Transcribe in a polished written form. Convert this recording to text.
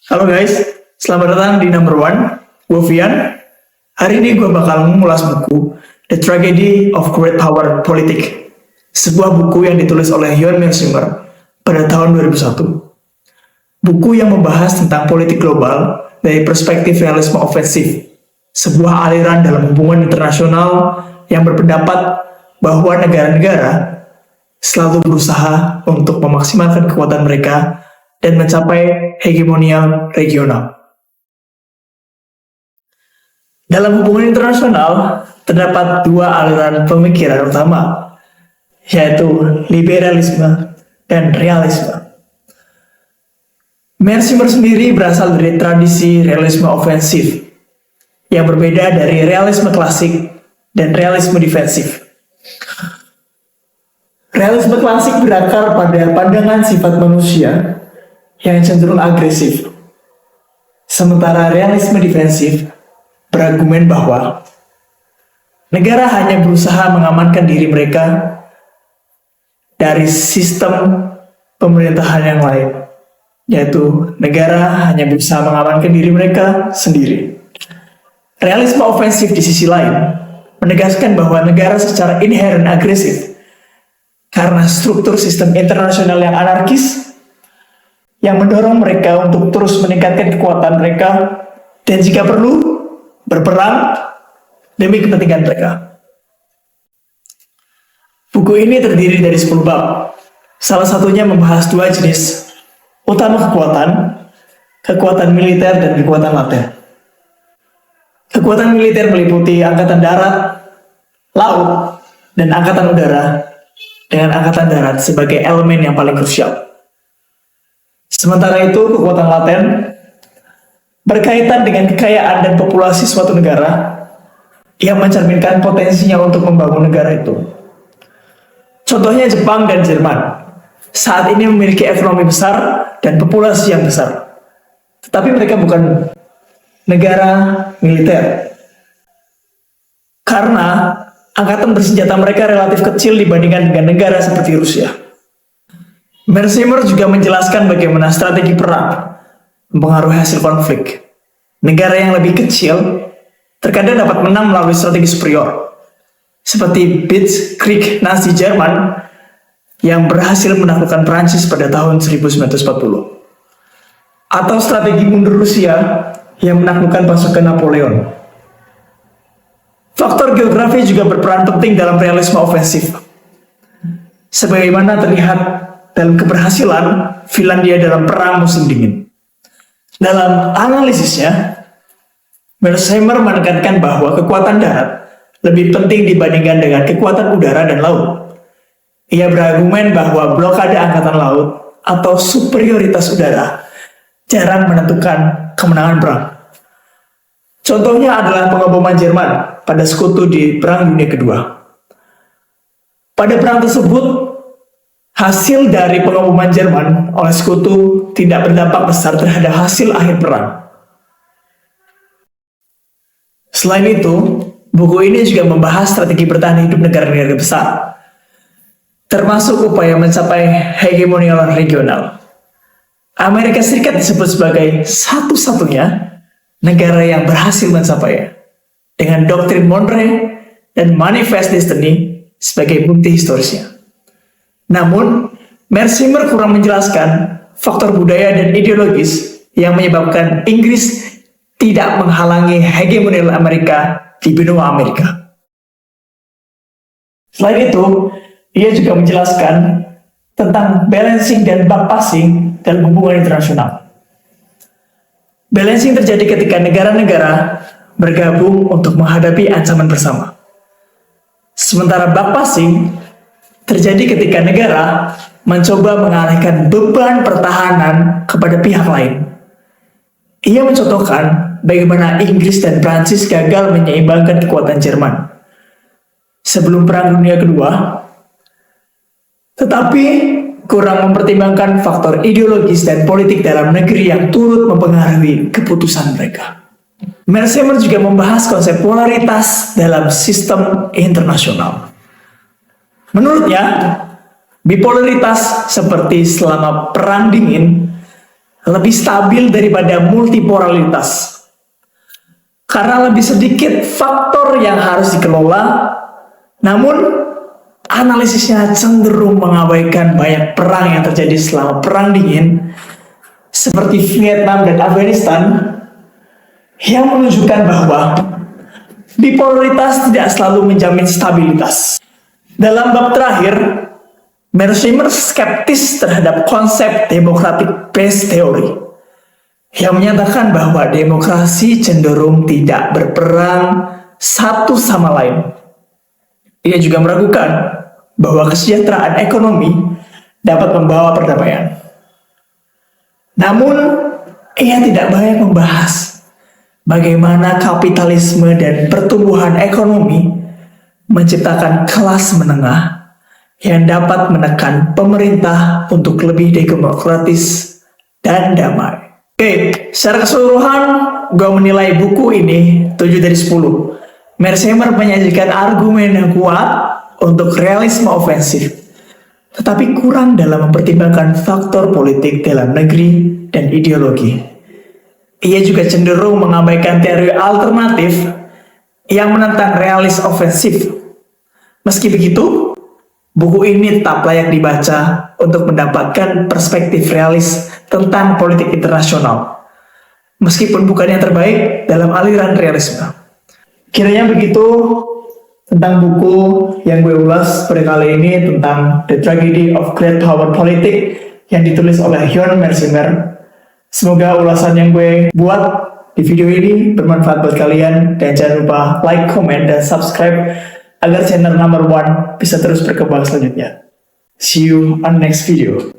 Halo guys, selamat datang di Number One. Gue Vian. Hari ini gue bakal mengulas buku The Tragedy of Great Power Politic, sebuah buku yang ditulis oleh Johan Mercier pada tahun 2001. Buku yang membahas tentang politik global dari perspektif realisme ofensif, sebuah aliran dalam hubungan internasional yang berpendapat bahwa negara-negara selalu berusaha untuk memaksimalkan kekuatan mereka dan mencapai hegemonial regional. Dalam hubungan internasional, terdapat dua aliran pemikiran utama, yaitu liberalisme dan realisme. Mercier sendiri berasal dari tradisi realisme ofensif, yang berbeda dari realisme klasik dan realisme defensif. Realisme klasik berakar pada pandangan sifat manusia yang cenderung agresif. Sementara realisme defensif berargumen bahwa negara hanya berusaha mengamankan diri mereka dari sistem pemerintahan yang lain, yaitu negara hanya berusaha mengamankan diri mereka sendiri. Realisme ofensif di sisi lain menegaskan bahwa negara secara inheren agresif karena struktur sistem internasional yang anarkis yang mendorong mereka untuk terus meningkatkan kekuatan mereka dan jika perlu berperang demi kepentingan mereka. Buku ini terdiri dari 10 bab. Salah satunya membahas dua jenis utama kekuatan militer dan kekuatan laten. Kekuatan militer meliputi angkatan darat, laut, dan angkatan udara, dengan angkatan darat sebagai elemen yang paling krusial. Sementara itu, kekuatan laten berkaitan dengan kekayaan dan populasi suatu negara yang mencerminkan potensinya untuk membangun negara itu. Contohnya Jepang dan Jerman saat ini memiliki ekonomi besar dan populasi yang besar, tetapi mereka bukan negara militer karena angkatan bersenjata mereka relatif kecil dibandingkan dengan negara seperti Rusia. Mercier juga menjelaskan bagaimana strategi perang mempengaruhi hasil konflik. Negara yang lebih kecil terkadang dapat menang melalui strategi superior, seperti Blitzkrieg Nazi Jerman yang berhasil menaklukkan Prancis pada tahun 1940, atau strategi mundur Rusia yang menaklukkan pasukan Napoleon. Faktor geografi juga berperan penting dalam realisme ofensif, sebagaimana terlihat dalam keberhasilan Finlandia dalam perang musim dingin. Dalam analisisnya, Mercier menekankan bahwa kekuatan darat lebih penting dibandingkan dengan kekuatan udara dan laut. Ia berargumen bahwa blokade angkatan laut atau superioritas udara jarang menentukan kemenangan perang. Contohnya adalah pengeboman Jerman pada sekutu di Perang Dunia Kedua. Pada perang tersebut, hasil dari pengeboman Jerman oleh sekutu tidak berdampak besar terhadap hasil akhir perang. Selain itu, buku ini juga membahas strategi bertahan hidup negara-negara besar, termasuk upaya mencapai hegemonial regional. Amerika Serikat disebut sebagai satu-satunya negara yang berhasil mencapainya, dengan doktrin Monroe dan Manifest Destiny sebagai bukti historisnya. Namun, Mercier kurang menjelaskan faktor budaya dan ideologis yang menyebabkan Inggris tidak menghalangi hegemoni Amerika di benua Amerika. Selain itu, ia juga menjelaskan tentang balancing dan backpassing dalam hubungan internasional. Balancing terjadi ketika negara-negara bergabung untuk menghadapi ancaman bersama. Sementara backpassing terjadi ketika negara mencoba mengalihkan beban pertahanan kepada pihak lain. Ia mencontohkan bagaimana Inggris dan Prancis gagal menyeimbangkan kekuatan Jerman sebelum Perang Dunia Kedua, tetapi kurang mempertimbangkan faktor ideologis dan politik dalam negeri yang turut mempengaruhi keputusan mereka. Mercier juga membahas konsep polaritas dalam sistem internasional. Menurutnya, bipolaritas seperti selama Perang Dingin lebih stabil daripada multipolaritas. Karena lebih sedikit faktor yang harus dikelola, namun analisisnya cenderung mengabaikan banyak perang yang terjadi selama Perang Dingin, seperti Vietnam dan Afghanistan, yang menunjukkan bahwa bipolaritas tidak selalu menjamin stabilitas. Dalam bab terakhir, Mearsheimer skeptis terhadap konsep democratic base theory, yang menyatakan bahwa demokrasi cenderung tidak berperang satu sama lain. Ia juga meragukan bahwa kesejahteraan ekonomi dapat membawa perdamaian. Namun, ia tidak banyak membahas bagaimana kapitalisme dan pertumbuhan ekonomi menciptakan kelas menengah yang dapat menekan pemerintah untuk lebih demokratis dan damai. Oke, secara keseluruhan, gue menilai buku ini 7 dari 10. Mearsheimer menyajikan argumen yang kuat untuk realisme ofensif, tetapi kurang dalam mempertimbangkan faktor politik dalam negeri dan ideologi. Ia juga cenderung mengabaikan teori alternatif yang menentang realis ofensif. Meski begitu, buku ini tetap layak dibaca untuk mendapatkan perspektif realis tentang politik internasional, meskipun bukan yang terbaik dalam aliran realisme. Kiranya begitu tentang buku yang gue ulas pada kali ini, tentang The Tragedy of Great Power Politics yang ditulis oleh John Mearsheimer. Semoga ulasan yang gue buat di video ini bermanfaat buat kalian, dan jangan lupa like, comment, dan subscribe agar channel number 1 bisa terus berkembang selanjutnya. See you on next video.